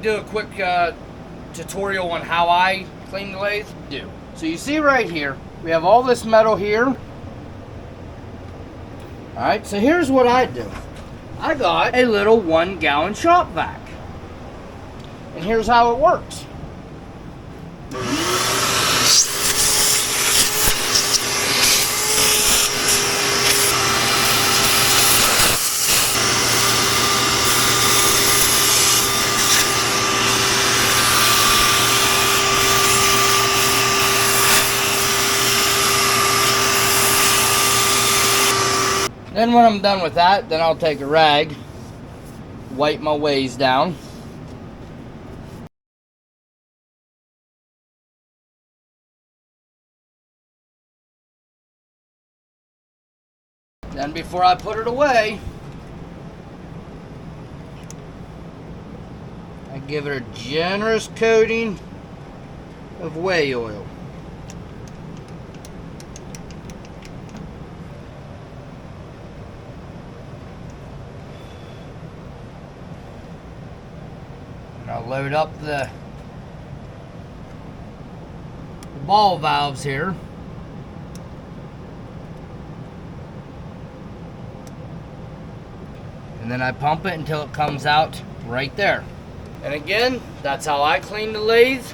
do a quick tutorial on how I clean the lathe? Do. So you see right here, we have all this metal here. Alright, so here's what I do. I got a little 1 gallon shop vac. And here's how it works. Then when I'm done with that, then I'll take a rag, wipe my ways down. Then before I put it away, I give it a generous coating of whey oil. I'll load up the ball valves here. And then I pump it until it comes out right there. And again, that's how I clean the lathe,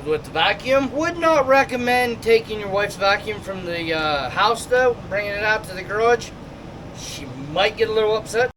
with the vacuum. Would not recommend taking your wife's vacuum from the house though, bringing it out to the garage. She might get a little upset.